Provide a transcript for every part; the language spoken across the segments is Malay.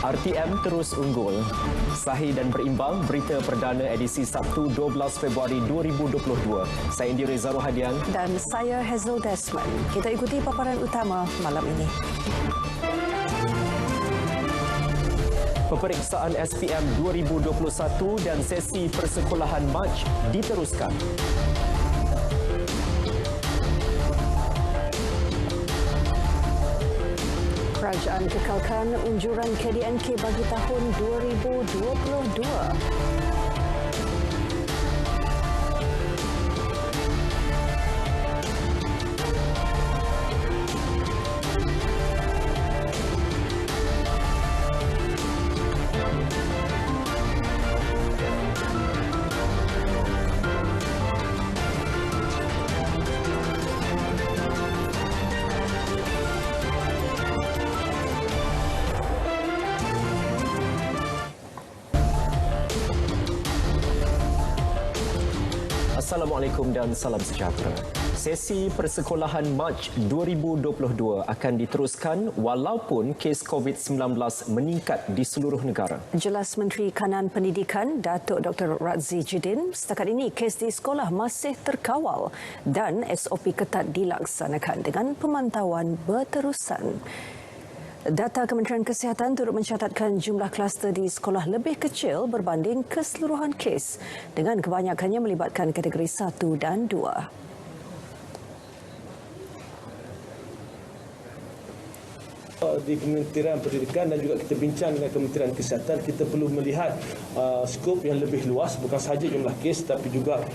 RTM terus unggul. Sahih dan berimbang, berita perdana edisi Sabtu 12 Februari 2022. Saya Indira Zaruhadian. Dan saya Hazel Desmond. Kita ikuti paparan utama malam ini. Peperiksaan SPM 2021 dan sesi persekolahan Mac diteruskan. Kerajaan kekalkan unjuran KDNK bagi tahun 2022. Assalamualaikum dan salam sejahtera. Sesi persekolahan Mac 2022 akan diteruskan walaupun kes COVID-19 meningkat di seluruh negara. Jelas Menteri Kanan Pendidikan Datuk Dr. Radzi Jidin, setakat ini kes di sekolah masih terkawal dan SOP ketat dilaksanakan dengan pemantauan berterusan. Data Kementerian Kesihatan turut mencatatkan jumlah kluster di sekolah lebih kecil berbanding keseluruhan kes dengan kebanyakannya melibatkan kategori 1 dan 2. Di Kementerian Pendidikan dan juga kita bincang dengan Kementerian Kesihatan, kita perlu melihat skop yang lebih luas, bukan sahaja jumlah kes tapi juga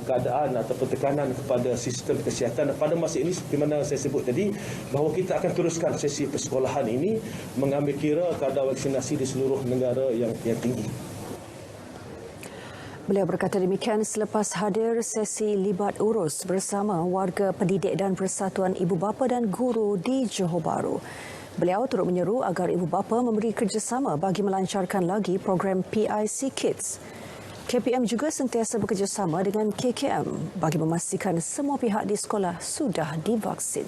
keadaan atau tekanan kepada sistem kesihatan. Pada masa ini seperti mana saya sebut tadi, bahawa kita akan teruskan sesi persekolahan ini mengambil kira kadar vaksinasi di seluruh negara yang tinggi. Beliau berkata demikian selepas hadir sesi libat urus bersama warga pendidik dan Persatuan Ibu Bapa dan Guru di Johor Bahru. Beliau turut menyeru agar ibu bapa memberi kerjasama bagi melancarkan lagi program PIC Kids. KPM juga sentiasa bekerjasama dengan KKM bagi memastikan semua pihak di sekolah sudah divaksin.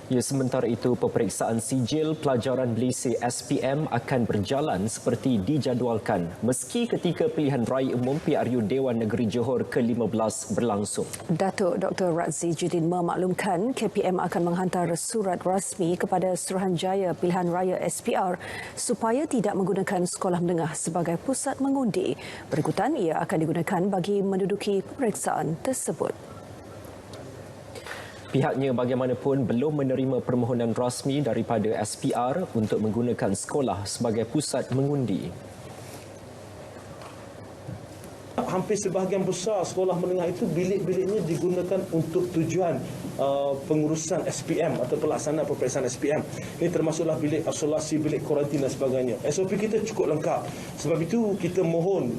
Ya, sementara itu, peperiksaan sijil pelajaran Belisih SPM akan berjalan seperti dijadualkan meski ketika pilihan raya umum PRU Dewan Negeri Johor ke-15 berlangsung. Datuk Dr. Radzi Jidin memaklumkan KPM akan menghantar surat rasmi kepada Suruhanjaya Pilihan Raya SPR supaya tidak menggunakan sekolah menengah sebagai pusat mengundi. Berikutan ia akan digunakan bagi menduduki peperiksaan tersebut. Pihaknya bagaimanapun belum menerima permohonan rasmi daripada SPR untuk menggunakan sekolah sebagai pusat mengundi. Hampir sebahagian besar sekolah menengah itu bilik-biliknya digunakan untuk tujuan pengurusan SPM atau pelaksanaan peperiksaan SPM. Ini termasuklah bilik isolasi, bilik kuarantin dan sebagainya. SOP kita cukup lengkap. Sebab itu kita mohon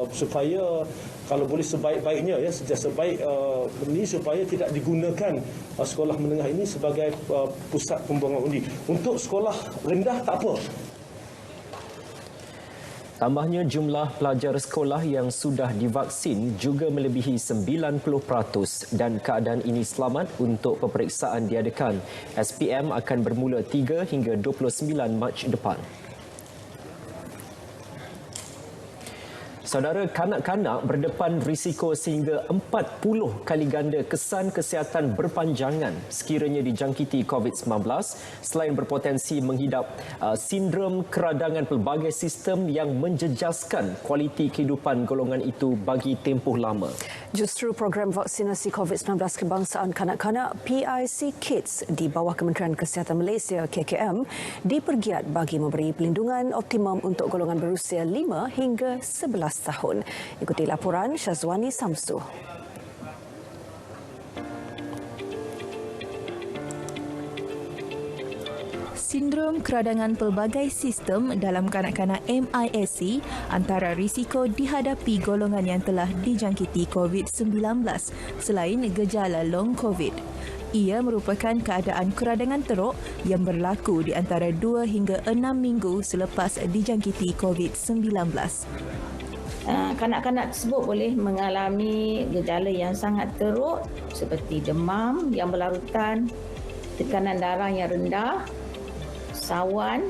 supaya kalau boleh sebaik-baiknya sebaik ini supaya tidak digunakan sekolah menengah ini sebagai pusat pembuangan undi. Untuk sekolah rendah tak apa. Tambahnya, jumlah pelajar sekolah yang sudah divaksin juga melebihi 90% dan keadaan ini selamat untuk peperiksaan diadakan. SPM akan bermula 3 hingga 29 Mac depan. Saudara, kanak-kanak berdepan risiko sehingga 40 kali ganda kesan kesihatan berpanjangan sekiranya dijangkiti COVID-19 selain berpotensi menghidap sindrom keradangan pelbagai sistem yang menjejaskan kualiti kehidupan golongan itu bagi tempoh lama. Justru program vaksinasi COVID-19 kebangsaan kanak-kanak PIC Kids di bawah Kementerian Kesihatan Malaysia KKM dipergiat bagi memberi pelindungan optimum untuk golongan berusia 5 hingga 11 tahun. Ikuti laporan Syazwani Samsu. Sindrom keradangan pelbagai sistem dalam kanak-kanak MISC antara risiko dihadapi golongan yang telah dijangkiti COVID-19 selain gejala long COVID. Ia merupakan keadaan keradangan teruk yang berlaku di antara 2 hingga 6 minggu selepas dijangkiti COVID-19. Kanak-kanak tersebut boleh mengalami gejala yang sangat teruk seperti demam yang berlarutan, tekanan darah yang rendah, sawan,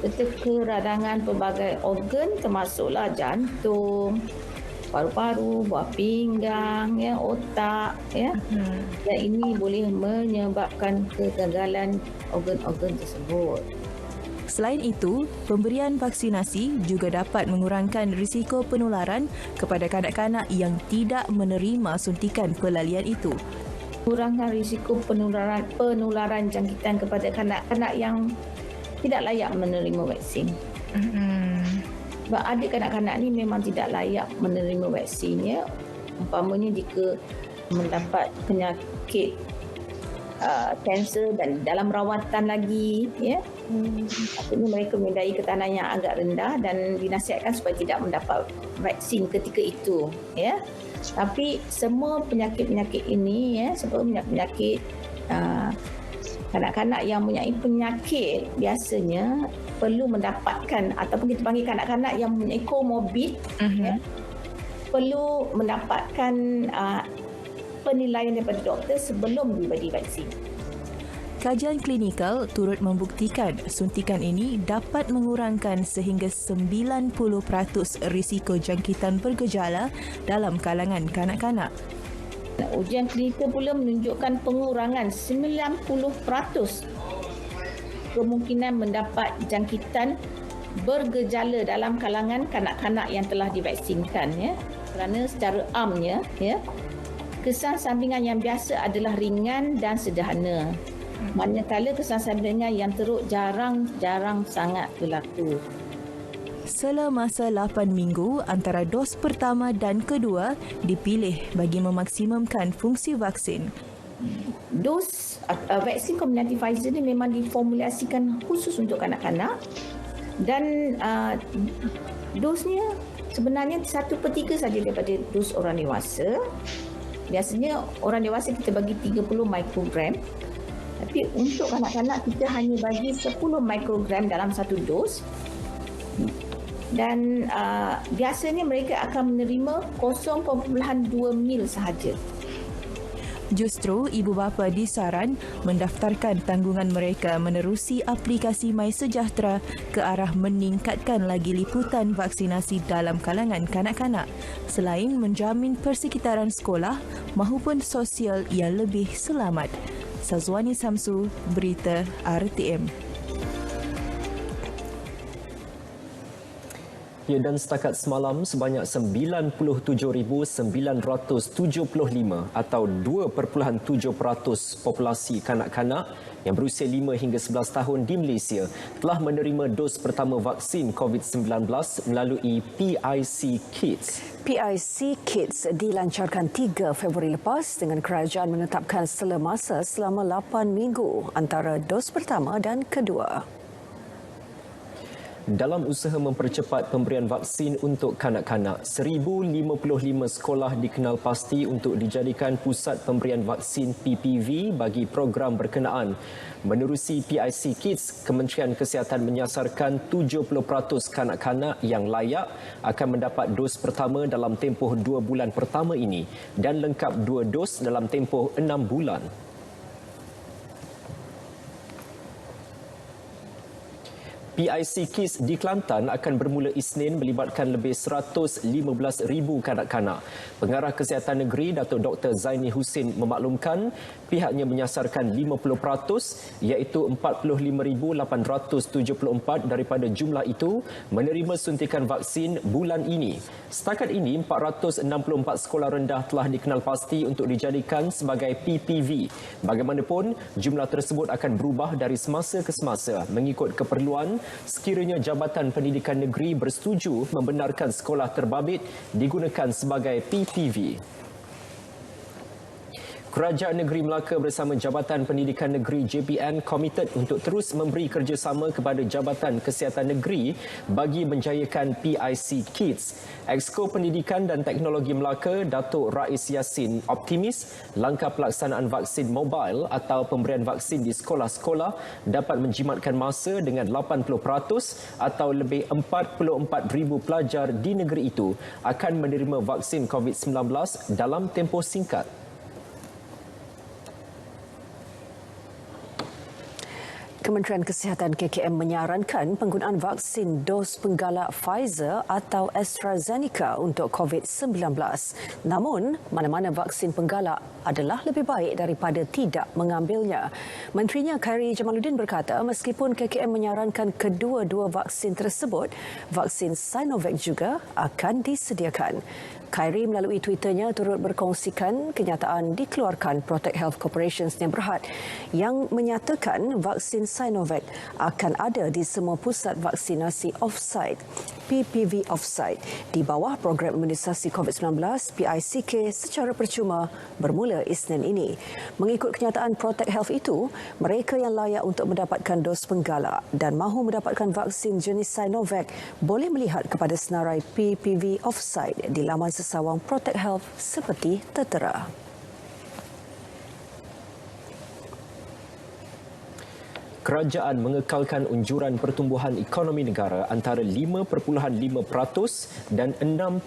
serta keradangan pelbagai organ termasuklah jantung, paru-paru, buah pinggang, ya, otak, ya. Dan ini boleh menyebabkan kegagalan organ-organ tersebut. Selain itu, pemberian vaksinasi juga dapat mengurangkan risiko penularan kepada kanak-kanak yang tidak menerima suntikan pelalian itu. Kurangkan risiko penularan jangkitan kepada kanak-kanak yang tidak layak menerima vaksin. Sebab ada kanak-kanak ni memang tidak layak menerima vaksinnya. Umpamanya jika mendapat penyakit kanser dan dalam rawatan lagi, ya. Maksudnya mereka mempunyai ketahanan yang agak rendah dan dinasihatkan supaya tidak mendapat vaksin ketika itu, ya. Tapi semua penyakit-penyakit ini, ya, sebab penyakit kanak-kanak yang mempunyai penyakit biasanya perlu mendapatkan, ataupun kita panggil kanak-kanak yang mempunyai komorbid, ya, perlu mendapatkan penilaian daripada doktor sebelum diberi vaksin. Kajian klinikal turut membuktikan suntikan ini dapat mengurangkan sehingga 90% risiko jangkitan bergejala dalam kalangan kanak-kanak. Ujian klinikal pula menunjukkan pengurangan 90% kemungkinan mendapat jangkitan bergejala dalam kalangan kanak-kanak yang telah divaksinkan, ya. Kerana secara amnya, ya, kesan sampingan yang biasa adalah ringan dan sederhana. Manakala kesan sampingan yang teruk jarang sangat berlaku. Semasa 8 minggu antara dos pertama dan kedua dipilih bagi memaksimumkan fungsi vaksin. Dos vaksin Comirnaty Pfizer ni memang diformulasikan khusus untuk kanak-kanak dan dosnya sebenarnya 1/3 saja daripada dos orang dewasa. Biasanya orang dewasa kita bagi 30 mikrogram. Tapi untuk kanak-kanak kita hanya bagi 10 mikrogram dalam satu dos. Dan biasanya mereka akan menerima 0.2 mil sahaja. Justru ibu bapa disaran mendaftarkan tanggungan mereka menerusi aplikasi MySejahtera ke arah meningkatkan lagi liputan vaksinasi dalam kalangan kanak-kanak selain menjamin persekitaran sekolah mahupun sosial yang lebih selamat. Sazwani Samsu, Berita RTM. Ya, dan setakat semalam sebanyak 97,975 atau 2.7% populasi kanak-kanak yang berusia 5 hingga 11 tahun di Malaysia telah menerima dos pertama vaksin COVID-19 melalui PIC Kids. PIC Kids dilancarkan 3 Februari lepas dengan kerajaan menetapkan sela masa selama 8 minggu antara dos pertama dan kedua. Dalam usaha mempercepat pemberian vaksin untuk kanak-kanak, 1,055 sekolah dikenal pasti untuk dijadikan pusat pemberian vaksin PPV bagi program berkenaan. Menerusi PIC Kids, Kementerian Kesihatan menyasarkan 70% kanak-kanak yang layak akan mendapat dos pertama dalam tempoh 2 bulan pertama ini dan lengkap 2 dos dalam tempoh 6 bulan. PIC Kids di Kelantan akan bermula Isnin melibatkan lebih 115,000 kanak-kanak. Pengarah Kesihatan Negeri Datuk Dr. Zaini Husin memaklumkan pihaknya menyasarkan 50% iaitu 45,874 daripada jumlah itu menerima suntikan vaksin bulan ini. Setakat ini 464 sekolah rendah telah dikenal pasti untuk dijadikan sebagai PPV. Bagaimanapun, jumlah tersebut akan berubah dari semasa ke semasa mengikut keperluan sekiranya Jabatan Pendidikan Negeri bersetuju membenarkan sekolah terbabit digunakan sebagai PPV. Kerajaan Negeri Melaka bersama Jabatan Pendidikan Negeri JPN komited untuk terus memberi kerjasama kepada Jabatan Kesihatan Negeri bagi menjayakan PIC Kids. Exco Pendidikan dan Teknologi Melaka, Datuk Rais Yassin optimis langkah pelaksanaan vaksin mobile atau pemberian vaksin di sekolah-sekolah dapat menjimatkan masa dengan 80% atau lebih 44,000 pelajar di negeri itu akan menerima vaksin COVID-19 dalam tempoh singkat. Kementerian Kesihatan KKM menyarankan penggunaan vaksin dos penggalak Pfizer atau AstraZeneca untuk COVID-19. Namun, mana-mana vaksin penggalak adalah lebih baik daripada tidak mengambilnya. Menterinya Khairi Jamaluddin berkata meskipun KKM menyarankan kedua-dua vaksin tersebut, vaksin Sinovac juga akan disediakan. Khairi melalui Twitternya turut berkongsikan kenyataan dikeluarkan Protect Health Corporation Senin Berhad yang menyatakan vaksin Sinovac akan ada di semua pusat vaksinasi off-site, PPV off-site, di bawah program imunisasi COVID-19 PICK secara percuma bermula Isnin ini. Mengikut kenyataan Protect Health itu, mereka yang layak untuk mendapatkan dos penggalak dan mahu mendapatkan vaksin jenis Sinovac boleh melihat kepada senarai PPV off-site di laman sesawang Protect Health seperti tertera. Kerajaan mengekalkan unjuran pertumbuhan ekonomi negara antara 5.5% dan 6.5%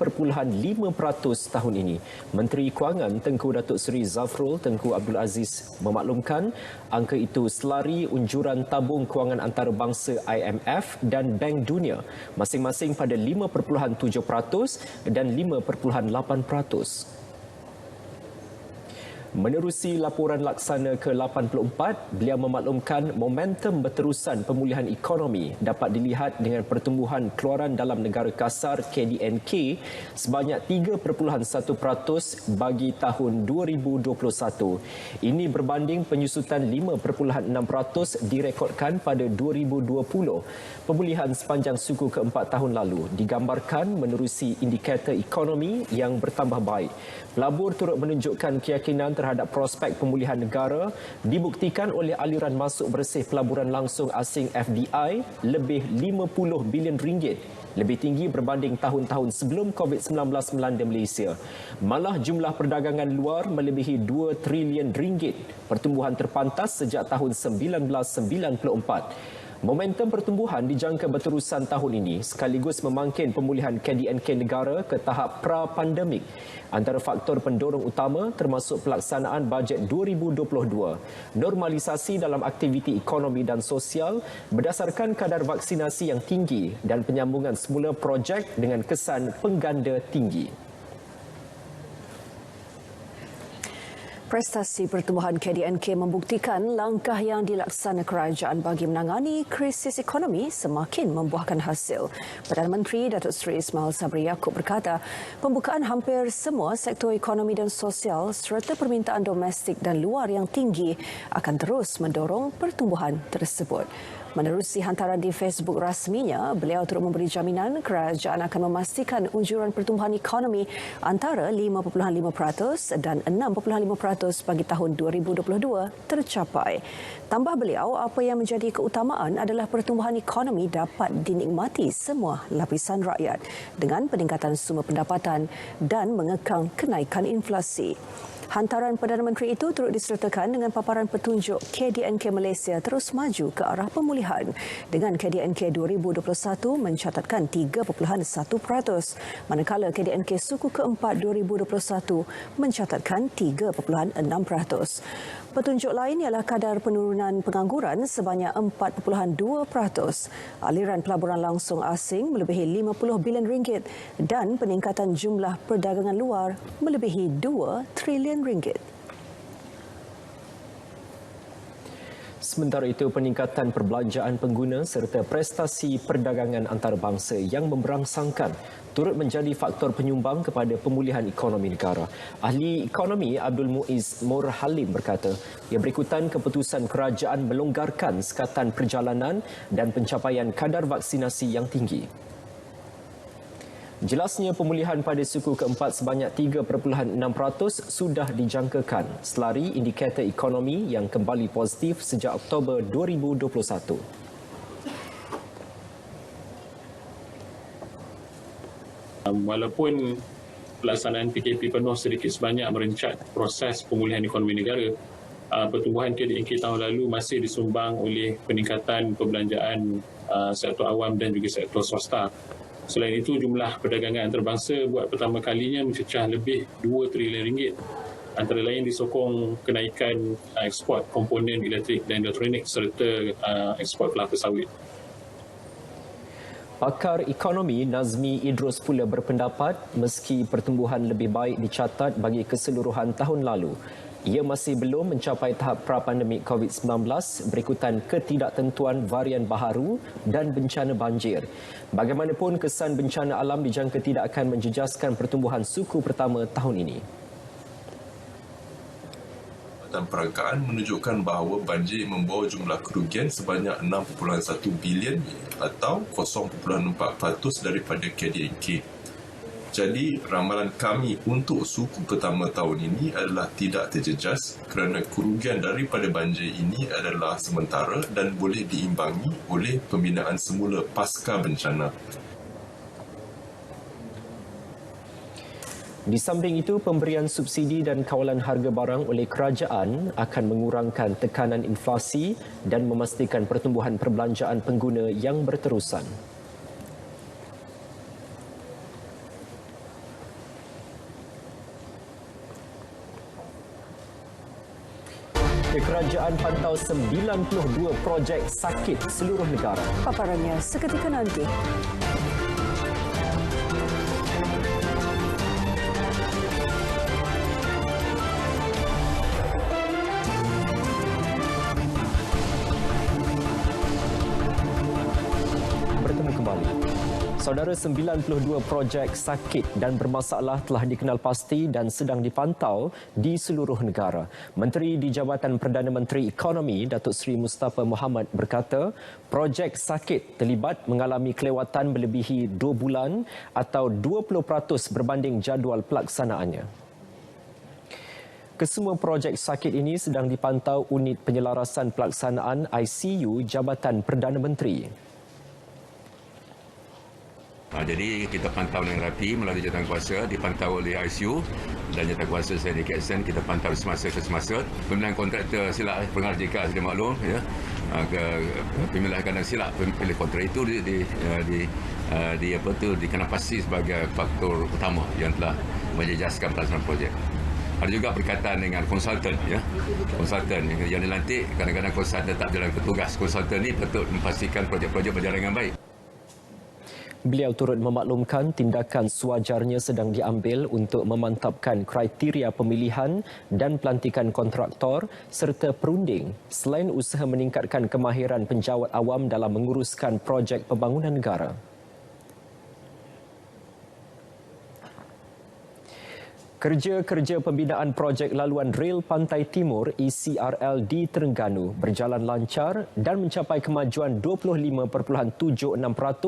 tahun ini. Menteri Kewangan Tengku Datuk Seri Zafrul Tengku Abdul Aziz memaklumkan angka itu selari unjuran tabung kewangan antarabangsa IMF dan Bank Dunia masing-masing pada 5.7% dan 5.8%. Menerusi laporan laksana ke-84, beliau memaklumkan momentum berterusan pemulihan ekonomi dapat dilihat dengan pertumbuhan keluaran dalam negara kasar KDNK sebanyak 3.1% bagi tahun 2021. Ini berbanding penyusutan 5.6% direkodkan pada 2020. Pemulihan sepanjang suku keempat tahun lalu digambarkan menerusi indikator ekonomi yang bertambah baik. Pelabur turut menunjukkan keyakinan terhadap prospek pemulihan negara dibuktikan oleh aliran masuk bersih pelaburan langsung asing FDI lebih 50 bilion ringgit, lebih tinggi berbanding tahun-tahun sebelum COVID-19 melanda Malaysia. Malah jumlah perdagangan luar melebihi 2 trilion ringgit, pertumbuhan terpantas sejak tahun 1994. Momentum pertumbuhan dijangka berterusan tahun ini sekaligus memangkin pemulihan KDNK negara ke tahap pra-pandemik. Antara faktor pendorong utama termasuk pelaksanaan bajet 2022, normalisasi dalam aktiviti ekonomi dan sosial berdasarkan kadar vaksinasi yang tinggi dan penyambungan semula projek dengan kesan pengganda tinggi. Prestasi pertumbuhan KDNK membuktikan langkah yang dilaksana kerajaan bagi menangani krisis ekonomi semakin membuahkan hasil. Perdana Menteri Datuk Seri Ismail Sabri Yaakob berkata, pembukaan hampir semua sektor ekonomi dan sosial serta permintaan domestik dan luar yang tinggi akan terus mendorong pertumbuhan tersebut. Menerusi hantaran di Facebook rasminya, beliau turut memberi jaminan kerajaan akan memastikan unjuran pertumbuhan ekonomi antara 5.5% dan 6.5% bagi tahun 2022 tercapai. Tambah beliau, apa yang menjadi keutamaan adalah pertumbuhan ekonomi dapat dinikmati semua lapisan rakyat dengan peningkatan sumber pendapatan dan mengekang kenaikan inflasi. Hantaran Perdana Menteri itu turut disertakan dengan paparan petunjuk KDNK Malaysia terus maju ke arah pemulihan dengan KDNK 2021 mencatatkan 3.1%, manakala KDNK suku keempat 2021 mencatatkan 3.6%. Petunjuk lain ialah kadar penurunan pengangguran sebanyak 4.2%, aliran pelaburan langsung asing melebihi 50 bilion ringgit dan peningkatan jumlah perdagangan luar melebihi 2 trilion ringgit. Sementara itu, peningkatan perbelanjaan pengguna serta prestasi perdagangan antarabangsa yang memberangsangkan turut menjadi faktor penyumbang kepada pemulihan ekonomi negara. Ahli ekonomi Abdul Muiz Nur Halim berkata, ia berikutan keputusan kerajaan melonggarkan sekatan perjalanan dan pencapaian kadar vaksinasi yang tinggi. Jelasnya pemulihan pada suku keempat sebanyak 3.6% sudah dijangkakan selari indikator ekonomi yang kembali positif sejak Oktober 2021. Walaupun pelaksanaan PKP penuh sedikit sebanyak merencat proses pemulihan ekonomi negara, pertumbuhan KDNK tahun lalu masih disumbang oleh peningkatan perbelanjaan sektor awam dan juga sektor swasta. Selain itu, jumlah perdagangan antarabangsa buat pertama kalinya mencecah lebih 2 trilion ringgit. Antara lain disokong kenaikan ekspor komponen elektrik dan elektronik serta ekspor kelapa sawit. Pakar ekonomi Nazmi Idrus pula berpendapat meski pertumbuhan lebih baik dicatat bagi keseluruhan tahun lalu, ia masih belum mencapai tahap pra-pandemik COVID-19 berikutan ketidaktentuan varian baharu dan bencana banjir. Bagaimanapun, kesan bencana alam dijangka tidak akan menjejaskan pertumbuhan suku pertama tahun ini. Dan perangkaan menunjukkan bahawa banjir membawa jumlah kerugian sebanyak 6.1 bilion atau 0.4% daripada KDNK. Jadi, ramalan kami untuk suku pertama tahun ini adalah tidak terjejas kerana kerugian daripada banjir ini adalah sementara dan boleh diimbangi oleh pembinaan semula pasca bencana. Di samping itu, pemberian subsidi dan kawalan harga barang oleh kerajaan akan mengurangkan tekanan inflasi dan memastikan pertumbuhan perbelanjaan pengguna yang berterusan. Kerajaan pantau 92 projek sakit seluruh negara. Paparannya seketika nanti. Bertemu kembali. Saudara, 92 projek sakit dan bermasalah telah dikenal pasti dan sedang dipantau di seluruh negara. Menteri di Jabatan Perdana Menteri Ekonomi, Datuk Seri Mustafa Mohamad berkata, projek sakit terlibat mengalami kelewatan melebihi 2 bulan atau 20% berbanding jadual pelaksanaannya. Kesemua projek sakit ini sedang dipantau Unit Penyelarasan Pelaksanaan ICU Jabatan Perdana Menteri. Jadi kita pantau dengan rapi melalui jawatankuasa, dipantau oleh ICU dan jawatankuasa saya di KSN, kita pantau semasa ke semasa. Pemilihan kontraktor silap pengarah JK sedia maklum, ya. Pemilihan kadang silap pemilih kontrak itu dikenal pasti sebagai faktor utama yang telah menjejaskan pelaksanaan projek. Ada juga berkaitan dengan konsultan, ya. Konsultan yang dilantik, kadang-kadang konsultan tak jalan petugas. Konsultan ini patut memastikan projek-projek berjalan dengan baik. Beliau turut memaklumkan tindakan sewajarnya sedang diambil untuk memantapkan kriteria pemilihan dan pelantikan kontraktor serta perunding selain usaha meningkatkan kemahiran penjawat awam dalam menguruskan projek pembangunan negara. Kerja-kerja pembinaan projek laluan rel Pantai Timur ECRL di Terengganu berjalan lancar dan mencapai kemajuan 25.76%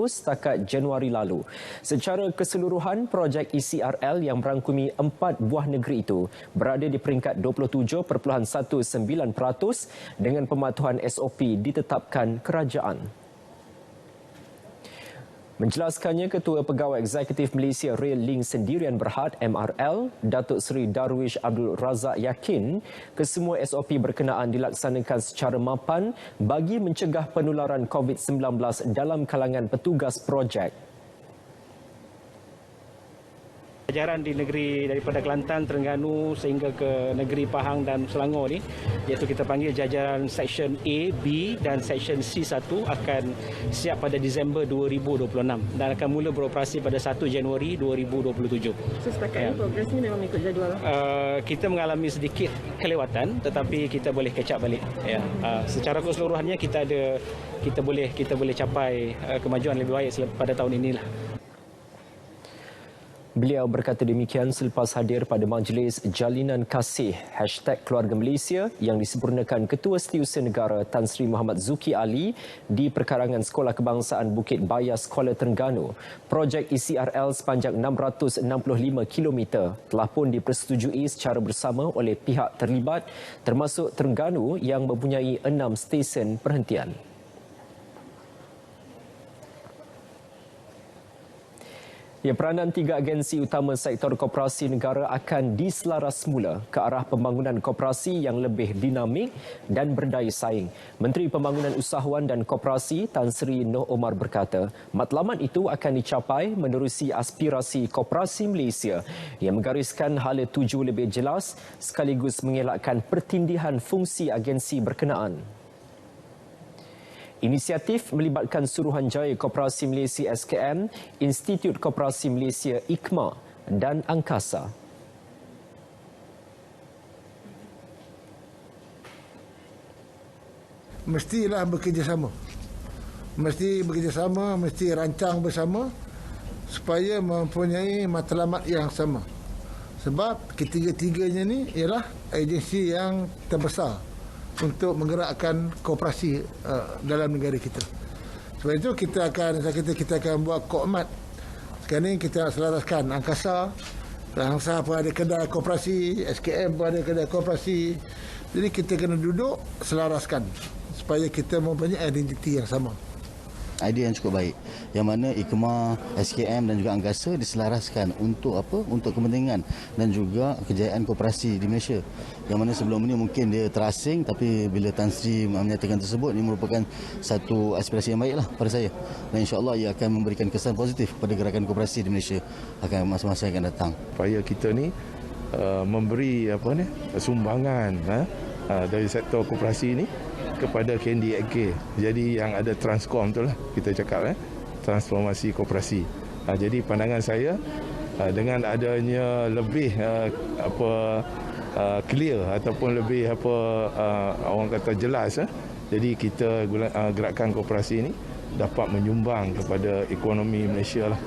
setakat Januari lalu. Secara keseluruhan, projek ECRL yang merangkumi 4 buah negeri itu berada di peringkat 27.19% dengan pematuhan SOP ditetapkan kerajaan. Menjelaskannya, Ketua Pegawai Eksekutif Malaysia Rail Link Sendirian Berhad MRL, Datuk Seri Darwish Abdul Razak yakin kesemua SOP berkenaan dilaksanakan secara mapan bagi mencegah penularan COVID-19 dalam kalangan petugas projek. Jajaran di negeri daripada Kelantan, Terengganu sehingga ke negeri Pahang dan Selangor ni, iaitu kita panggil jajaran Seksyen A, B dan Seksyen C1 akan siap pada Disember 2026 dan akan mula beroperasi pada 1 Januari 2027. So, setakat ini progres ni memang ikut jadual? Kita mengalami sedikit kelewatan tetapi kita boleh catch up balik. Ya. Secara keseluruhannya kita boleh capai kemajuan lebih baik pada tahun inilah. Beliau berkata demikian selepas hadir pada Majlis Jalinan Kasih #Keluarga Malaysia yang disempurnakan Ketua Setiausaha Negara Tan Sri Muhammad Zuki Ali di perkarangan Sekolah Kebangsaan Bukit Bayas, Kuala Terengganu. Projek ECRL sepanjang 665 km telah pun dipersetujui secara bersama oleh pihak terlibat termasuk Terengganu yang mempunyai 6 stesen perhentian. Ya, peranan 3 agensi utama sektor koperasi negara akan diselaras semula ke arah pembangunan koperasi yang lebih dinamik dan berdaya saing. Menteri Pembangunan Usahawan dan Koperasi Tan Sri Noh Omar berkata, matlamat itu akan dicapai menerusi aspirasi koperasi Malaysia yang menggariskan hala tuju lebih jelas sekaligus mengelakkan pertindihan fungsi agensi berkenaan. Inisiatif melibatkan Suruhanjaya Koperasi Malaysia SKM, Institut Koperasi Malaysia IKMA dan Angkasa. Mestilah bekerjasama. Mesti bekerjasama, mesti rancang bersama supaya mempunyai matlamat yang sama. Sebab ketiga-tiganya ni ialah agensi yang terbesar untuk menggerakkan koperasi dalam negara kita. Sebab itu kita akan buat komat. Sekarang ni kita nak selaraskan Angkasa pun ada kedai koperasi, SKM pun ada kedai koperasi. Jadi kita kena duduk selaraskan supaya kita mempunyai identiti yang sama. Idea yang cukup baik, yang mana IKMA, SKM dan juga Angkasa diselaraskan untuk apa? Untuk kepentingan dan juga kejayaan koperasi di Malaysia. Yang mana sebelum ini mungkin dia terasing, tapi bila Tan Sri menyatakan tersebut, ini merupakan satu aspirasi yang baiklah pada saya. Dan insya-Allah ia akan memberikan kesan positif pada gerakan koperasi di Malaysia akan masa-masa yang akan datang. Supaya kita ni memberi sumbangan dari sektor koperasi ini kepada KNDK. Jadi yang ada Transcom tu lah kita cakap transformasi koperasi. Jadi pandangan saya dengan adanya lebih clear ataupun lebih orang kata jelas, jadi kita gerakan koperasi ini dapat menyumbang kepada ekonomi Malaysia lah.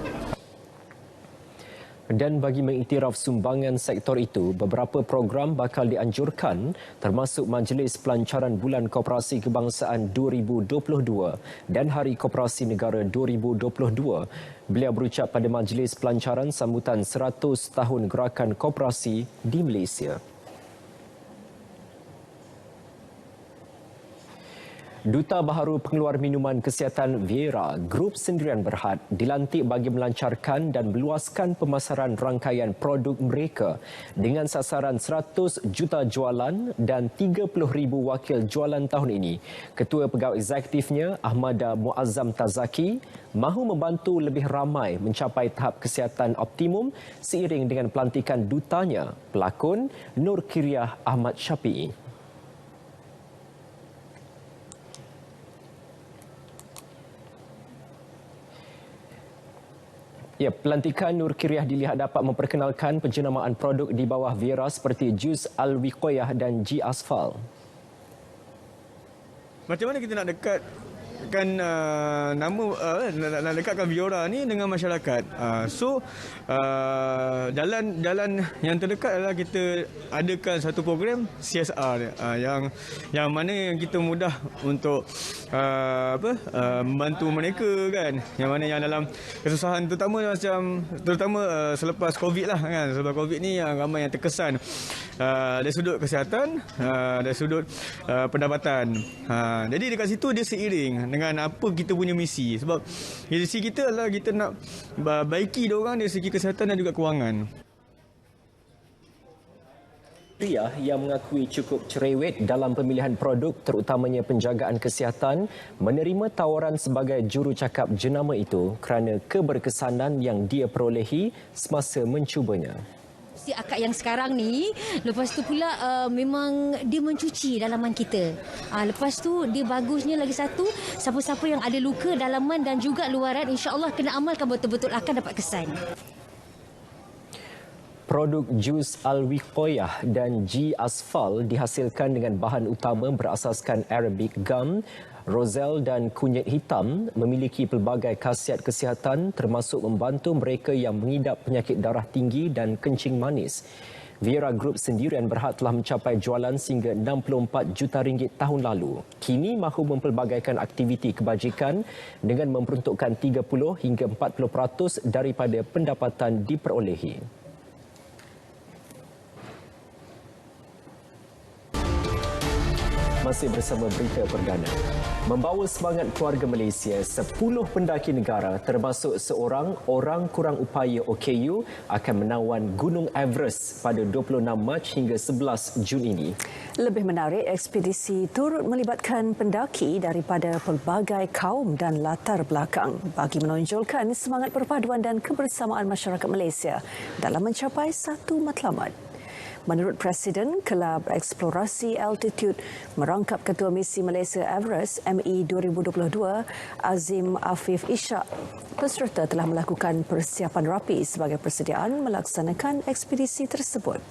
Dan bagi mengiktiraf sumbangan sektor itu, beberapa program bakal dianjurkan termasuk Majlis Pelancaran Bulan Koperasi Kebangsaan 2022 dan Hari Koperasi Negara 2022. Beliau berucap pada Majlis Pelancaran sambutan 100 tahun Gerakan Koperasi di Malaysia. Duta Baharu Pengeluar Minuman Kesihatan Viera, Grup Sendirian Berhad, dilantik bagi melancarkan dan meluaskan pemasaran rangkaian produk mereka dengan sasaran 100 juta jualan dan 30,000 wakil jualan tahun ini. Ketua Pegawai Eksekutifnya, Ahmada Muazzam Tazaki, mahu membantu lebih ramai mencapai tahap kesihatan optimum seiring dengan pelantikan dutanya, pelakon Nur Kiriah Ahmad Syafiee. Ya, pelantikan Nur Kiriah dilihat dapat memperkenalkan penjenamaan produk di bawah Viera seperti jus Al-Wiqayah dan G Asfal. Macam mana kita nak dekatkan nak dekatkan Viera ni dengan masyarakat. Jalan yang terdekat adalah kita adakan satu program CSR yang mana yang kita mudah untuk membantu mereka kan, yang mana yang dalam kesusahan terutama selepas Covid lah kan. Selepas Covid ni yang ramai yang terkesan dari sudut kesihatan, dari sudut pendapatan. Jadi dekat situ dia seiring dengan apa kita punya misi, sebab misi kita adalah kita nak baiki diorang dari segi kesihatan dan juga kewangan. Kiriah yang mengakui cukup cerewet dalam pemilihan produk terutamanya penjagaan kesihatan menerima tawaran sebagai jurucakap jenama itu kerana keberkesanan yang dia perolehi semasa mencubanya. Si akak yang sekarang ni, lepas tu pula memang dia mencuci dalaman kita. Lepas tu dia bagusnya lagi satu, siapa-siapa yang ada luka dalaman dan juga luaran, insya-Allah kena amalkan betul-betul akan dapat kesan. Produk jus Al-Wiqayah dan G Asfal dihasilkan dengan bahan utama berasaskan Arabic gum, roselle dan kunyit hitam, memiliki pelbagai khasiat kesihatan termasuk membantu mereka yang mengidap penyakit darah tinggi dan kencing manis. Viera Group Sendirian Berhad telah mencapai jualan sehingga 64 juta ringgit tahun lalu. Kini mahu mempelbagaikan aktiviti kebajikan dengan memperuntukkan 30 hingga 40% daripada pendapatan diperolehi. Masih bersama berita perdana. Membawa semangat keluarga Malaysia, 10 pendaki negara termasuk seorang orang kurang upaya OKU akan menawan Gunung Everest pada 26 Mac hingga 11 Jun ini. Lebih menarik, ekspedisi turut melibatkan pendaki daripada pelbagai kaum dan latar belakang bagi menonjolkan semangat perpaduan dan kebersamaan masyarakat Malaysia dalam mencapai satu matlamat. Menurut Presiden Kelab Eksplorasi Altitude merangkap Ketua Misi Malaysia Everest ME 2022 Azim Afif Ishak, peserta telah melakukan persiapan rapi sebagai persediaan melaksanakan ekspedisi tersebut.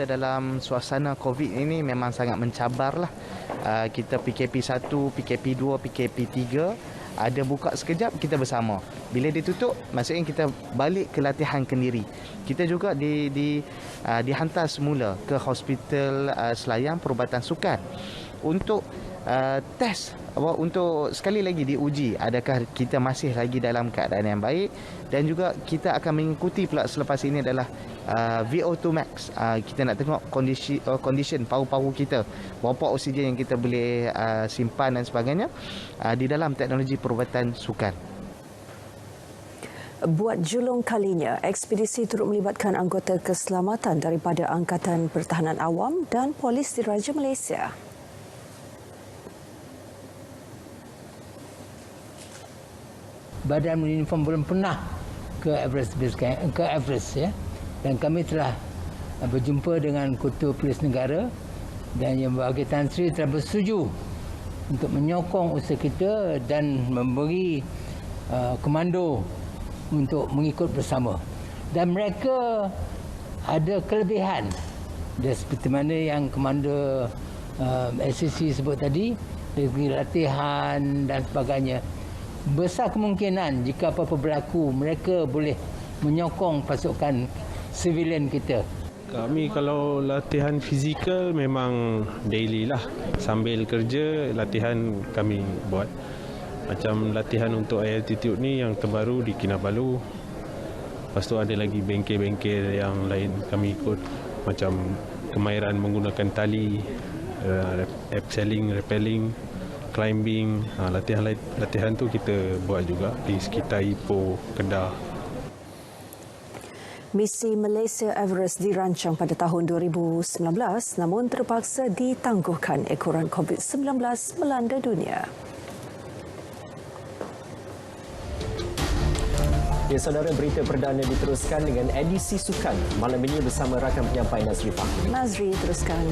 Dalam suasana COVID ini memang sangat mencabarlah. Kita PKP 1, PKP 2, PKP 3 ada buka sekejap kita bersama. Bila ditutup, maksudnya kita balik ke latihan kendiri. Kita juga dihantar semula ke Hospital Selayang Perubatan Sukan untuk test, untuk sekali lagi diuji adakah kita masih lagi dalam keadaan yang baik, dan juga kita akan mengikuti pula selepas ini adalah VO2 max. Kita nak tengok condition paru-paru kita, berapa oksigen yang kita boleh simpan dan sebagainya di dalam teknologi perubatan sukan. Buat julung kalinya, ekspedisi turut melibatkan anggota keselamatan daripada Angkatan Pertahanan Awam dan Polis Diraja Malaysia. Badan Uniform belum pernah ke Everest Base Camp, ke Everest ya. Dan kami telah berjumpa dengan Ketua Polis Negara dan Yang Berhormat Tan Sri telah bersetuju untuk menyokong usaha kita dan memberi komando untuk mengikut bersama. Dan mereka ada kelebihan. Dan seperti mana yang Komando SCC sebut tadi, dari latihan dan sebagainya. Besar kemungkinan jika apa-apa berlaku, mereka boleh menyokong pasukan civilian kita. Kami kalau latihan fizikal memang daily lah. Sambil kerja, latihan kami buat. Macam latihan untuk air altitude ni yang terbaru di Kinabalu. Lepas tu ada lagi bengkel-bengkel yang lain kami ikut. Macam kemahiran menggunakan tali, abseiling, rappelling, climbing. Latihan tu kita buat juga di sekitar Ipoh, Kedah. Misi Malaysia Everest dirancang pada tahun 2019 namun terpaksa ditangguhkan ekoran COVID-19 melanda dunia. Ya, saudara, berita perdana diteruskan dengan edisi sukan malam ini bersama rakan penyampai Nazri Fahmi. Nazri, teruskan.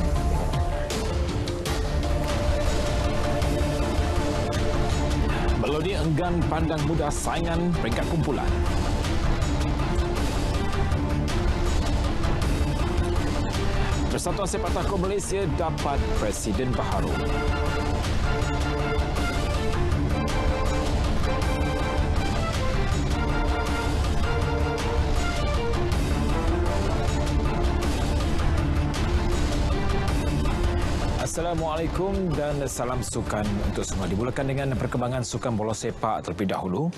Melodi enggan pandang mudah saingan peringkat kumpulan. Persatuan Sepak Takraw Malaysia dapat Presiden baharu. Assalamualaikum dan salam sukan untuk semua. Dimulakan dengan perkembangan sukan bola sepak terlebih dahulu.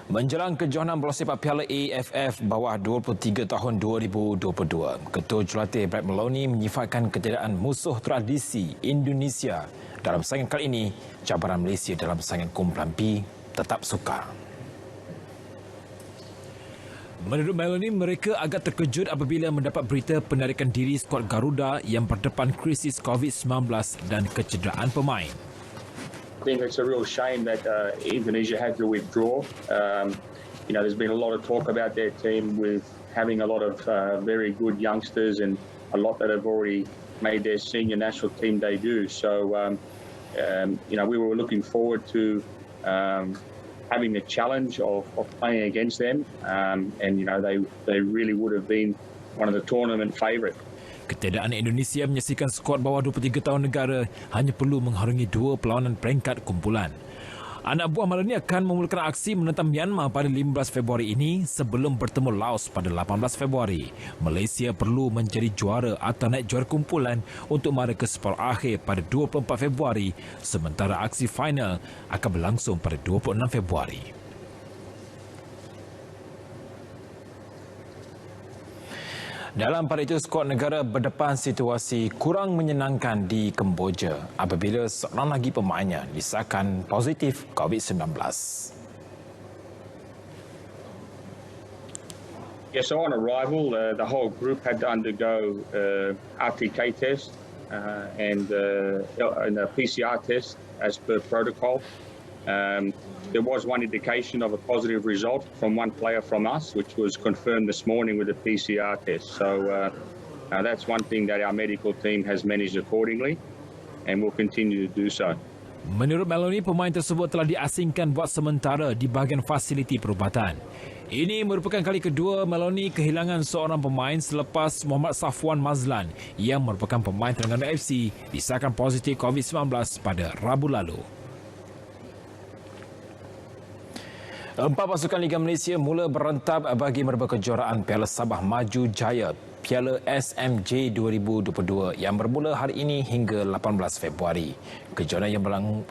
Menjelang kejohanan bola sepak Piala AFF bawah 23 tahun 2022, Ketua Jurulatih Brad Maloney menyifatkan ketiadaan musuh tradisi Indonesia dalam saingan kali ini. Cabaran Malaysia dalam saingan kumpulan B tetap sukar. Menurut Maloney, mereka agak terkejut apabila mendapat berita penarikan diri skuad Garuda yang berdepan krisis COVID-19 dan kecederaan pemain. I think it's a real shame that Indonesia had to withdraw. There's been a lot of talk about their team with having a lot of very good youngsters and a lot that have already made their senior national team debut. So, we were looking forward to having the challenge of playing against them, and they really would have been one of the tournament favourite. Ketiadaan Indonesia menyaksikan skuad bawah 23 tahun negara hanya perlu mengharungi 2 perlawanan peringkat kumpulan. Anak buah Maloney akan memulakan aksi menentang Myanmar pada 15 Februari ini sebelum bertemu Laos pada 18 Februari. Malaysia perlu menjadi juara atau naik juara kumpulan untuk mara ke separuh akhir pada 24 Februari, sementara aksi final akan berlangsung pada 26 Februari. Dalam pada itu, skuad negara berdepan situasi kurang menyenangkan di Kemboja apabila seorang lagi pemainnya disahkan positif COVID-19. Yeah, so on arrival, the whole group had to undergo RTK test and a PCR test as per protocol. There was one indication of a positive result from one player from us, which was confirmed this morning with a PCR test. So that's one thing that our medical team has managed accordingly, and will continue to do so. Menurut Meloni, pemain tersebut telah diasingkan buat sementara di bahagian fasiliti perubatan. Ini merupakan kali kedua Meloni kehilangan seorang pemain selepas Muhammad Safwan Mazlan yang merupakan pemain Terengganu FC disahkan positif COVID-19 pada Rabu lalu. 4 pasukan Liga Malaysia mula berentap bagi merba kejuaraan Piala Sabah Maju Jaya Piala SMJ 2022 yang bermula hari ini hingga 18 Februari. Kejuaraan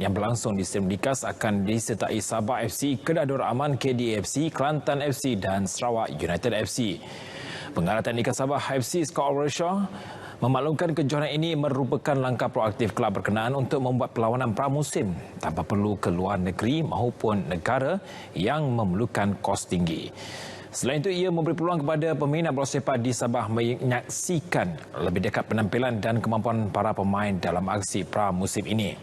yang berlangsung di Stadium Likas akan disertai Sabah FC, Kedah Darul Aman, KDFC, Kelantan FC dan Sarawak United FC. Pengarah Teknikal Sabah FC Scott Alwershaw memaklumkan kejuaraan ini merupakan langkah proaktif kelab berkenaan untuk membuat perlawanan pramusim tanpa perlu ke luar negeri maupun negara yang memerlukan kos tinggi. Selain itu, ia memberi peluang kepada peminat bola sepak di Sabah menyaksikan lebih dekat penampilan dan kemampuan para pemain dalam aksi pramusim ini.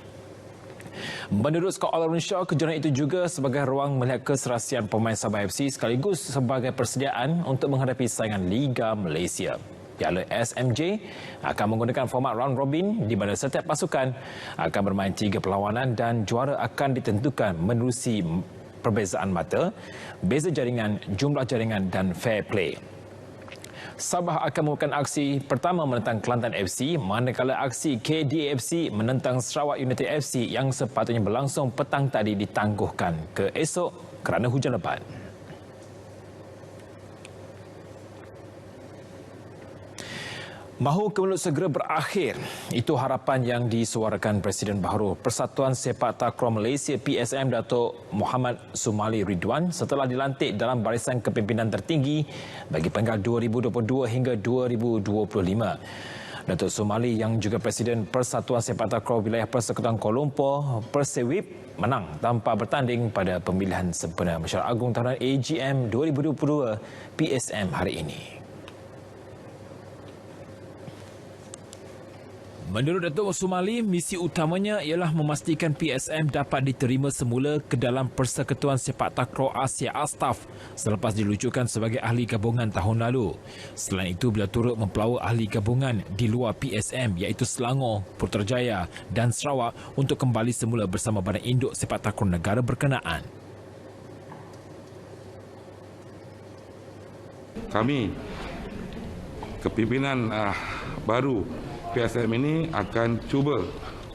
Menurut Scott Alwershaw, kejuaraan itu juga sebagai ruang melihat keserasian pemain Sabah FC sekaligus sebagai persediaan untuk menghadapi saingan Liga Malaysia. Piala SMJ akan menggunakan format round robin di mana setiap pasukan akan bermain 3 perlawanan dan juara akan ditentukan menerusi perbezaan mata, beza jaringan, jumlah jaringan dan fair play. Sabah akan melakukan aksi pertama menentang Kelantan FC, manakala aksi KDFC menentang Sarawak United FC yang sepatutnya berlangsung petang tadi ditangguhkan ke esok kerana hujan lebat. Mahu kemelut segera berakhir. Itu harapan yang disuarakan Presiden baharu Persatuan Sepak Takraw Malaysia PSM Datuk Muhammad Sumali Ridwan setelah dilantik dalam barisan kepimpinan tertinggi bagi penggal 2022 hingga 2025. Datuk Sumali yang juga Presiden Persatuan Sepak Takraw Wilayah Persekutuan Kuala Lumpur Persewip menang tanpa bertanding pada pemilihan sempena Mesyuarat Agung Tahunan AGM 2022 PSM hari ini. Menurut Datuk Sumali, misi utamanya ialah memastikan PSM dapat diterima semula ke dalam Persekutuan Sepak Takraw Asia ASTAF selepas dilucukan sebagai ahli gabungan tahun lalu. Selain itu, beliau turut mempelawa ahli gabungan di luar PSM iaitu Selangor, Putrajaya dan Sarawak untuk kembali semula bersama Badan Induk Sepak Takraw negara berkenaan. Kami, kepimpinan baru PSM ini akan cuba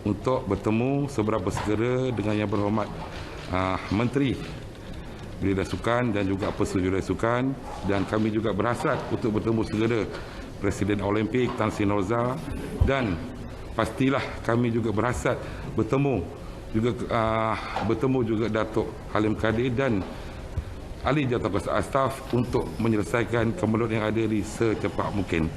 untuk bertemu seberapa segera dengan Yang Berhormat Menteri Belia Sukan dan juga Persetujuan Sukan, dan kami juga berhasrat untuk bertemu segera Presiden Olimpik Tan Sri Nurza, dan pastilah kami juga berhasrat bertemu juga Datuk Halim Kadir dan ahli jawatankuasa ASTAF untuk menyelesaikan kemelut yang ada di secepat mungkin.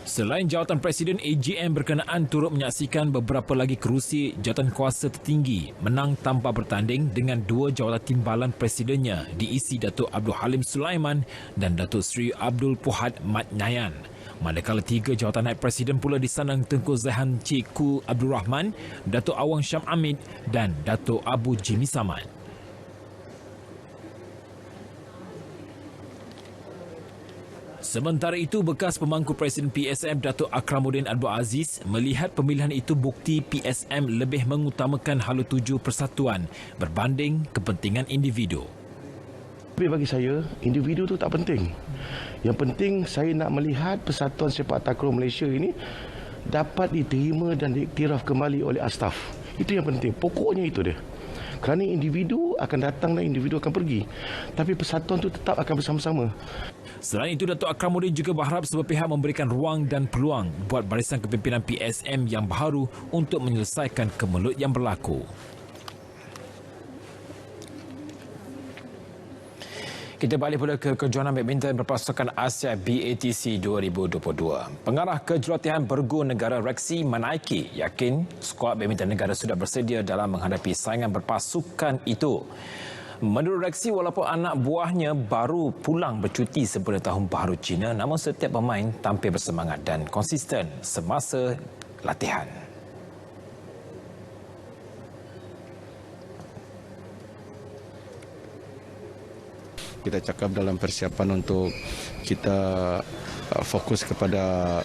Selain jawatan Presiden, AGM berkenaan turut menyaksikan beberapa lagi kerusi jawatan kuasa tertinggi menang tanpa bertanding dengan 2 jawatan timbalan presidennya diisi Datuk Abdul Halim Sulaiman dan Datuk Seri Abdul Puhad Mat Nyayan. Manakala 3 jawatan naib presiden pula disandang Tengku Zaihan Cikgu Abdul Rahman, Datuk Awang Syam Amid dan Datuk Abu Jimmy Samad. Sementara itu, bekas pemangku Presiden PSM Datuk Akramuddin Abdul Aziz melihat pemilihan itu bukti PSM lebih mengutamakan hala tuju persatuan berbanding kepentingan individu. Tapi bagi saya, individu itu tak penting. Yang penting saya nak melihat Persatuan Sepak Takraw Malaysia ini dapat diterima dan diiktiraf kembali oleh ASTAF. Itu yang penting. Pokoknya itu dia. Kerana individu akan datang dan individu akan pergi. Tapi persatuan itu tetap akan bersama-sama. Selain itu, Datuk Akramuddin juga berharap semua pihak memberikan ruang dan peluang buat barisan kepimpinan PSM yang baharu untuk menyelesaikan kemelut yang berlaku. Kita balik pula ke kejohanan badminton berpasukan Asia BATC 2022. Pengarah kejurutihan bergu negara Rexy Manaiki yakin skuad badminton negara sudah bersedia dalam menghadapi saingan berpasukan itu. Menurut Rexy, walaupun anak buahnya baru pulang bercuti sebelum Tahun Baharu Cina, namun setiap pemain tampil bersemangat dan konsisten semasa latihan. Kita cakap dalam persiapan untuk kita fokus kepada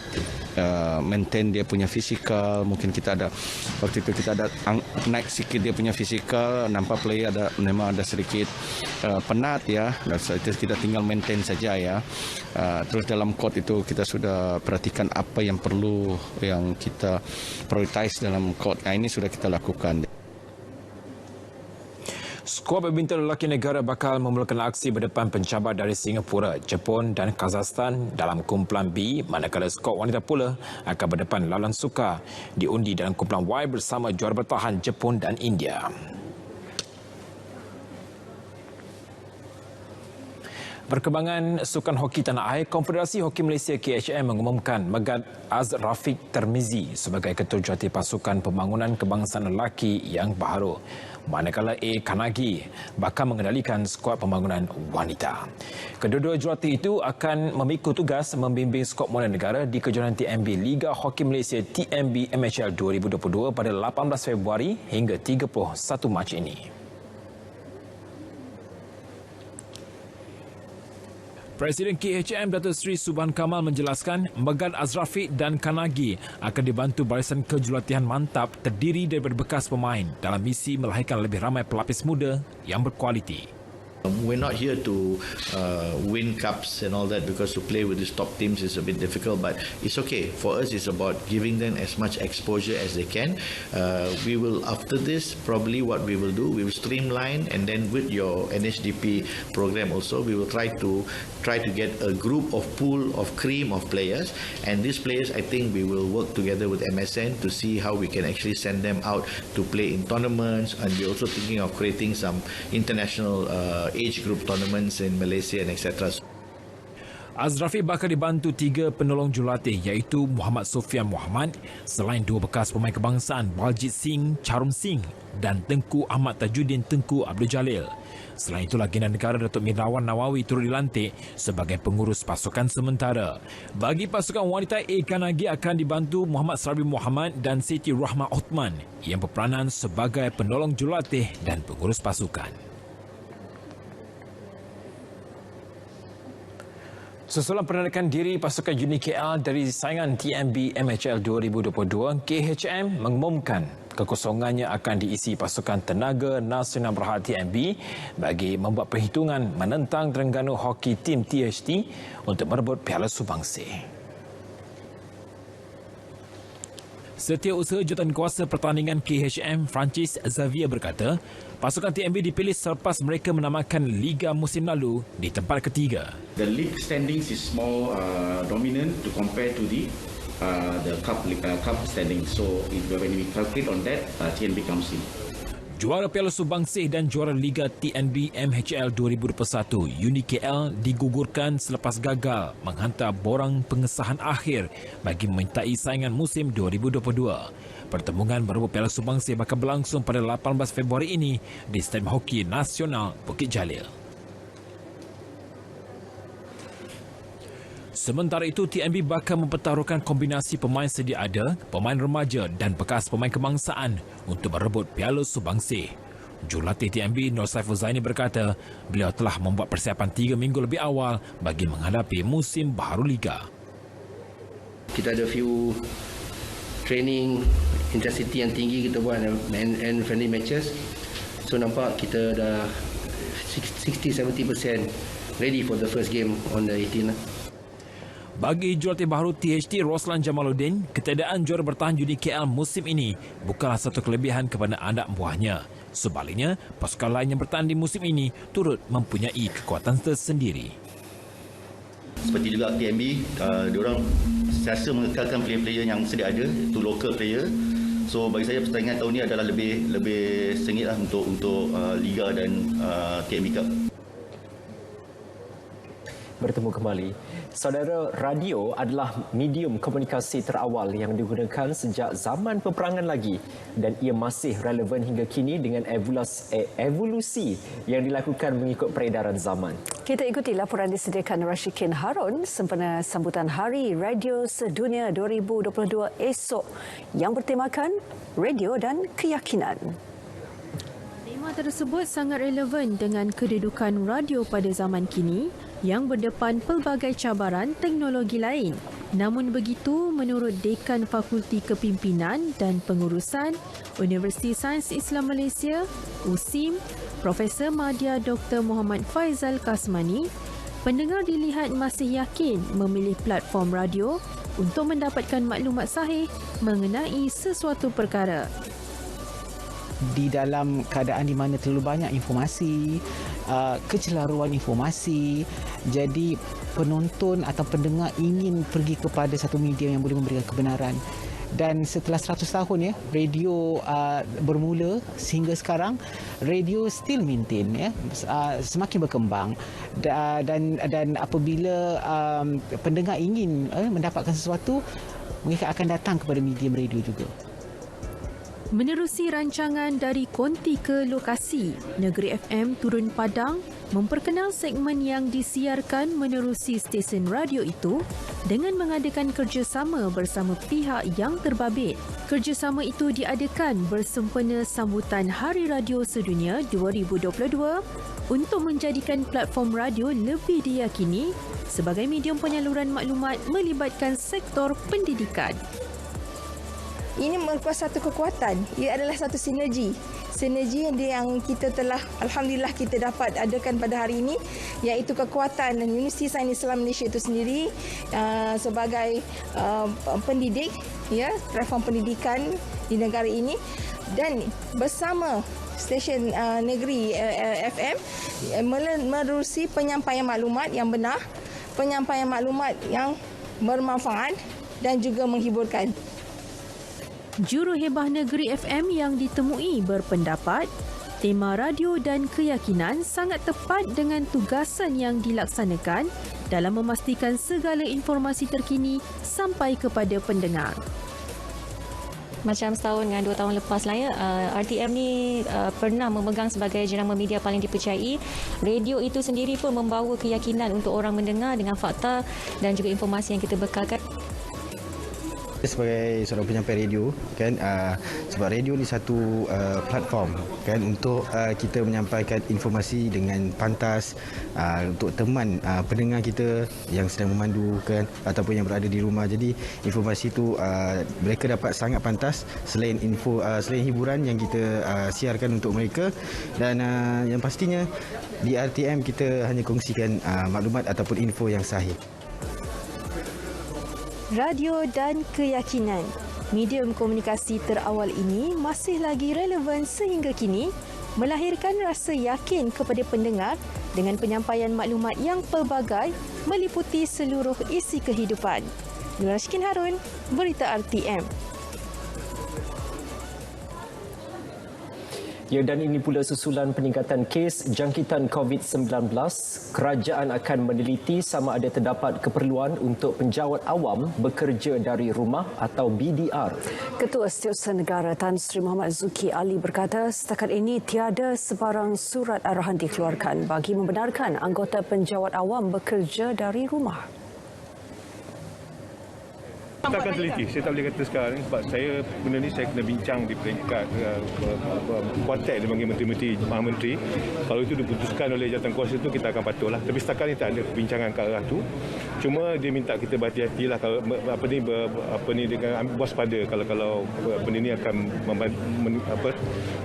maintain dia punya fizikal. Mungkin kita ada waktu itu kita ada naik sikit dia punya fizikal, nampak player memang ada sedikit penat ya. Dan itu kita tinggal maintain saja ya. Terus dalam court itu kita sudah perhatikan apa yang perlu yang kita prioritize dalam court. Nah, ini sudah kita lakukan. Skuad badminton lelaki negara bakal memulakan aksi berdepan pencabar dari Singapura, Jepun dan Kazakhstan dalam kumpulan B, manakala skuad wanita pula akan berdepan lawan sukar diundi dalam kumpulan Y bersama juara bertahan Jepun dan India. Perkembangan sukan hoki tanah air, Konfederasi Hoki Malaysia KHM mengumumkan Megad Azrafiq Termizi sebagai Ketua Jurati Pasukan Pembangunan Kebangsaan Lelaki yang baharu. Manakala A. Kanagi bakal mengendalikan skuad pembangunan wanita. Kedua-dua jurati itu akan memikul tugas membimbing skuad modern negara di kejohanan TMB Liga Hoki Malaysia TMB MHL 2022 pada 18 Februari hingga 31 Mac ini. Presiden KHM Datuk Seri Subhan Kamal menjelaskan Megad Azrafiq dan Kanagi akan dibantu barisan kejurutihan mantap terdiri daripada bekas pemain dalam misi melahirkan lebih ramai pelapis muda yang berkualiti. We're not here to win cups and all that, because to play with these top teams is a bit difficult, but it's okay. For us, it's about giving them as much exposure as they can. We will, after this, probably what we will do, we will streamline, and then with your NHDP program also, we will try to get a group of pool of cream of players, and these players, I think we will work together with MSN to see how we can actually send them out to play in tournaments, and we're also thinking of creating some international age group tournaments in Malaysia and etc. Azrafiq bakal dibantu 3 penolong jurulatih iaitu Muhammad Sofian Muhammad selain 2 bekas pemain kebangsaan Baljit Singh Charum Singh dan Tengku Ahmad Tajuddin Tengku Abdul Jalil. Selain itu, legenda negara Datuk Mirawan Nawawi turut dilantik sebagai pengurus pasukan sementara. Bagi pasukan wanita A, Kanagi akan dibantu Muhammad Sarbi Muhammad dan Siti Rahmah Othman yang berperanan sebagai penolong jurulatih dan pengurus pasukan. Sesudah penarikan diri pasukan Uni KL dari saingan TMB MHL 2022, KHM mengumumkan kekosongannya akan diisi pasukan Tenaga Nasional Berhad TMB bagi membuat perhitungan menentang Terengganu Hoki Team THT untuk merebut Piala Subangsih. Setiausaha Jawatankuasa Pertandingan KHM Francis Xavier berkata, pasukan TMB dipilih selepas mereka menamakan Liga musim lalu di tempat ketiga. The league standings is more dominant to compare to the cup standings. So when we calculate on that, TNB comes in. Juara Piala Subangsih dan juara Liga TNB MHL 2021, Uni KL digugurkan selepas gagal menghantar borang pengesahan akhir bagi memintai saingan musim 2022. Pertembungan merebut Piala Subangsih bakal berlangsung pada 18 Februari ini di Stadium Hoki Nasional Bukit Jalil. Sementara itu, TNB bakal mempertaruhkan kombinasi pemain sedia ada, pemain remaja dan bekas pemain kebangsaan untuk merebut Piala Subangsih. Jurulatih TNB Nur Saiful Zaini berkata, beliau telah membuat persiapan 3 minggu lebih awal bagi menghadapi musim baharu Liga. Kita ada few training intensity yang tinggi kita buat and friendly matches. So nampak kita dah 60-70% ready for the first game on the 18th. Bagi jurulatih baharu THT Roslan Jamaluddin, ketiadaan juara bertahan Uni KL musim ini bukanlah satu kelebihan kepada anak buahnya. Sebaliknya, pasukan lain yang bertanding musim ini turut mempunyai kekuatan tersendiri. Seperti juga TMB, diorang sentiasa mengekalkan player-player yang sedia ada, itu local player. So bagi saya pertandingan tahun ini adalah lebih sengitlah untuk Liga dan TMB Cup. bertemu kembali. Saudara, radio adalah medium komunikasi terawal yang digunakan sejak zaman peperangan lagi dan ia masih relevan hingga kini dengan evolusi yang dilakukan mengikut peredaran zaman. Kita ikuti laporan disediakan Rashikin Harun sempena sambutan Hari Radio Sedunia 2022 esok yang bertemakan radio dan keyakinan. Tema tersebut sangat relevan dengan kedudukan radio pada zaman kini yang berdepan pelbagai cabaran teknologi lain. Namun begitu, menurut Dekan Fakulti Kepimpinan dan Pengurusan Universiti Sains Islam Malaysia, USIM, Profesor Madya Dr. Muhammad Faizal Kasmani, pendengar dilihat masih yakin memilih platform radio untuk mendapatkan maklumat sahih mengenai sesuatu perkara. Di dalam keadaan di mana terlalu banyak informasi, kecelaruan informasi, jadi penonton atau pendengar ingin pergi kepada satu medium yang boleh memberikan kebenaran. Dan setelah 100 tahun radio bermula sehingga sekarang, radio still maintain semakin berkembang dan apabila pendengar ingin mendapatkan sesuatu, mereka akan datang kepada medium radio juga. Menerusi rancangan dari konti ke lokasi, Negeri FM turun padang memperkenal segmen yang disiarkan menerusi stesen radio itu dengan mengadakan kerjasama bersama pihak yang terbabit. Kerjasama itu diadakan bersempena sambutan Hari Radio Sedunia 2022 untuk menjadikan platform radio lebih diyakini sebagai medium penyaluran maklumat melibatkan sektor pendidikan. Ini merupakan satu kekuatan. Ia adalah satu sinergi. Sinergi yang kita telah, alhamdulillah kita dapat adakan pada hari ini, iaitu kekuatan Universiti Sains Islam Malaysia itu sendiri sebagai pendidik, platform pendidikan di negara ini, dan bersama stesen negeri FM menerusi penyampaian maklumat yang benar, penyampaian maklumat yang bermanfaat dan juga menghiburkan. Juruhebah Negeri FM yang ditemui berpendapat tema radio dan keyakinan sangat tepat dengan tugasan yang dilaksanakan dalam memastikan segala informasi terkini sampai kepada pendengar. Macam setahun dengan 2 tahun lepas lah RTM ni pernah memegang sebagai jenama media paling dipercayai. Radio itu sendiri pun membawa keyakinan untuk orang mendengar dengan fakta dan juga informasi yang kita bekalkan. Sebagai seorang penyampai radio kan, sebab radio ni satu platform kan untuk kita menyampaikan informasi dengan pantas untuk teman pendengar kita yang sedang memandu kan ataupun yang berada di rumah. Jadi informasi tu mereka dapat sangat pantas selain hiburan yang kita siarkan untuk mereka, dan yang pastinya di RTM kita hanya kongsikan maklumat ataupun info yang sahih. Radio dan keyakinan. Medium komunikasi terawal ini masih lagi relevan sehingga kini, melahirkan rasa yakin kepada pendengar dengan penyampaian maklumat yang pelbagai meliputi seluruh isi kehidupan. Nur Rashikin Harun, Berita RTM. Ya, dan ini pula susulan peningkatan kes jangkitan COVID-19. Kerajaan akan meneliti sama ada terdapat keperluan untuk penjawat awam bekerja dari rumah atau BDR. Ketua Setiausaha Negara Tan Sri Muhammad Zuki Ali berkata setakat ini tiada sebarang surat arahan dikeluarkan bagi membenarkan anggota penjawat awam bekerja dari rumah. Kita akan teliti. Saya tak boleh kata sekarang sebab benda ni saya kena bincang di peringkat kuartet dipanggil menteri-menteri, Maha Menteri. Kalau itu diputuskan oleh jawatan kuasa itu, kita akan patuhlah. Tapi setakat ni tak ada perbincangan ke arah tu. Cuma dia minta kita berhati-hatilah kalau dengan waspada kalau benda ni akan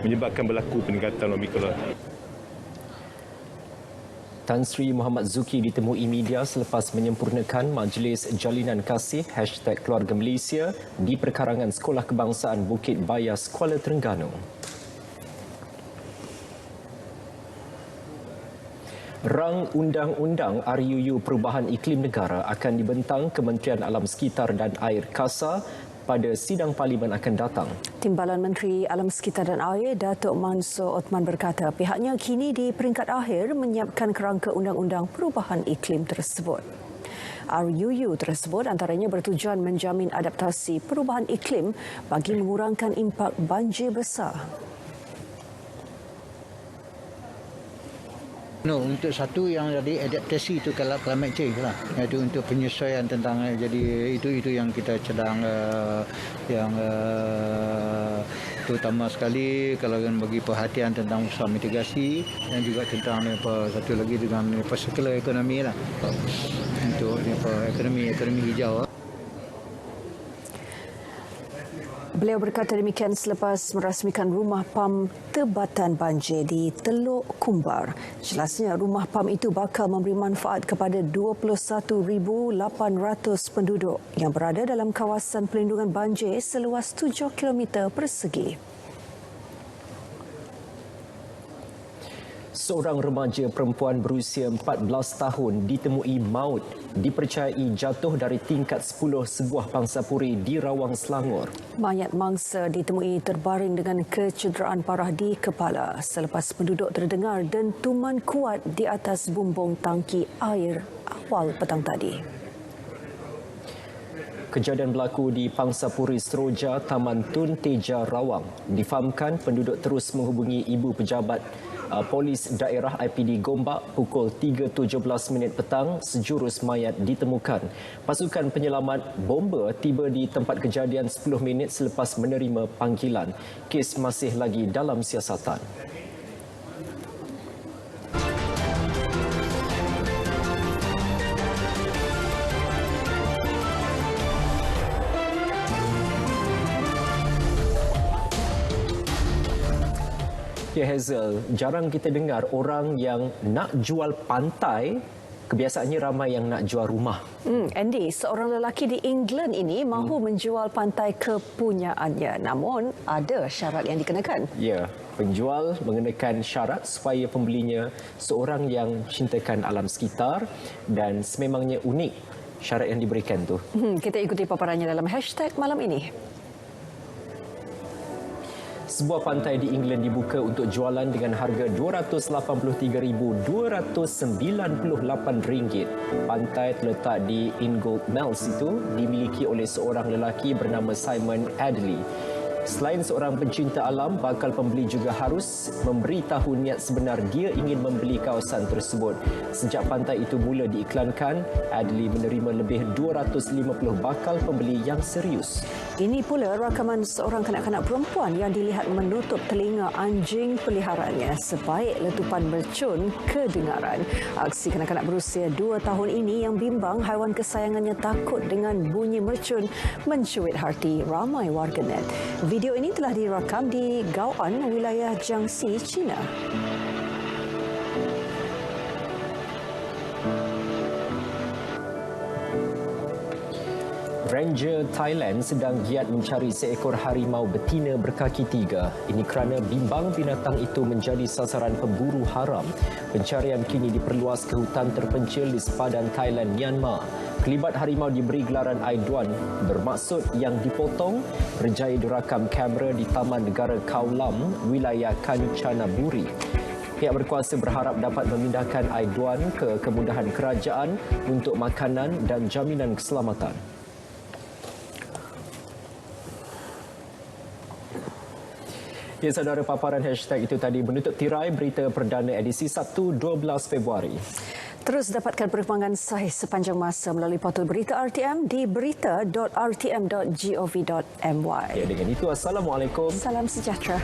menyebabkan berlaku peningkatan Omicron. Tan Sri Muhammad Zuki ditemui media selepas menyempurnakan Majlis Jalinan Kasih #Keluarga Malaysia di perkarangan Sekolah Kebangsaan Bukit Bayas, Kuala Terengganu. Rang Undang-Undang RUU Perubahan Iklim Negara akan dibentang Kementerian Alam Sekitar dan Air Kasa pada sidang parlimen akan datang. Timbalan Menteri Alam Sekitar dan Air Datuk Mansur Othman berkata pihaknya kini di peringkat akhir menyiapkan kerangka undang-undang perubahan iklim tersebut. RUU tersebut antaranya bertujuan menjamin adaptasi perubahan iklim bagi mengurangkan impak banjir besar. No, untuk satu yang jadi adaptasi itu kalau climate change lah, iaitu untuk penyesuaian tentang jadi itu yang kita sedang terutama sekali kalau yang bagi perhatian tentang usaha mitigasi dan juga tentang satu lagi dengan circular economy lah untuk ekonomi hijau. Beliau berkata demikian selepas merasmikan rumah PAM Tebatan Banjir di Teluk Kumbar. Jelasnya rumah PAM itu bakal memberi manfaat kepada 21,800 penduduk yang berada dalam kawasan pelindungan banjir seluas 7 km persegi. Seorang remaja perempuan berusia 14 tahun ditemui maut dipercayai jatuh dari tingkat 10 sebuah pangsapuri di Rawang, Selangor. Mayat mangsa ditemui terbaring dengan kecederaan parah di kepala selepas penduduk terdengar dentuman kuat di atas bumbung tangki air awal petang tadi. Kejadian berlaku di Pangsapuri Seroja, Taman Tun Teja, Rawang. Difahamkan penduduk terus menghubungi ibu pejabat Polis Daerah IPD Gombak pukul 3.17 petang sejurus mayat ditemukan. Pasukan penyelamat bomba tiba di tempat kejadian 10 minit selepas menerima panggilan. Kes masih lagi dalam siasatan. Ya Hazel, jarang kita dengar orang yang nak jual pantai, kebiasaannya ramai yang nak jual rumah. Andy, seorang lelaki di England ini mahu menjual pantai kepunyaannya, namun ada syarat yang dikenakan. Ya, penjual mengenakan syarat supaya pembelinya seorang yang cintakan alam sekitar dan sememangnya unik syarat yang diberikan tu. Kita ikuti paparannya dalam hashtag malam ini. Sebuah pantai di England dibuka untuk jualan dengan harga RM283,298. Pantai terletak di Ingold Mills itu dimiliki oleh seorang lelaki bernama Simon Adley. Selain seorang pencinta alam, bakal pembeli juga harus memberitahu niat sebenar dia ingin membeli kawasan tersebut. Sejak pantai itu mula diiklankan, Adley menerima lebih 250 bakal pembeli yang serius. Ini pula rakaman seorang kanak-kanak perempuan yang dilihat menutup telinga anjing peliharaannya sebaik letupan mercun kedengaran. Aksi kanak-kanak berusia 2 tahun ini yang bimbang haiwan kesayangannya takut dengan bunyi mercun mencuit hati ramai warganet. Video ini telah dirakam di Gaoan, wilayah Jiangxi, China. Ranger Thailand sedang giat mencari seekor harimau betina berkaki 3. Ini kerana bimbang binatang itu menjadi sasaran pemburu haram. Pencarian kini diperluas ke hutan terpencil di sepadan Thailand, Myanmar. Kelibat harimau diberi gelaran Aiduan bermaksud yang dipotong berjaya direkam kamera di Taman Negara Khao Lam, wilayah Kanchanaburi. Pihak berkuasa berharap dapat memindahkan Aiduan ke kemudahan kerajaan untuk makanan dan jaminan keselamatan. Ya, saudara, paparan hashtag itu tadi menutup tirai berita perdana edisi Sabtu 12 Februari. Terus dapatkan perkembangan sahih sepanjang masa melalui portal berita RTM di berita.rtm.gov.my. Ya, dengan itu, Assalamualaikum. Salam sejahtera.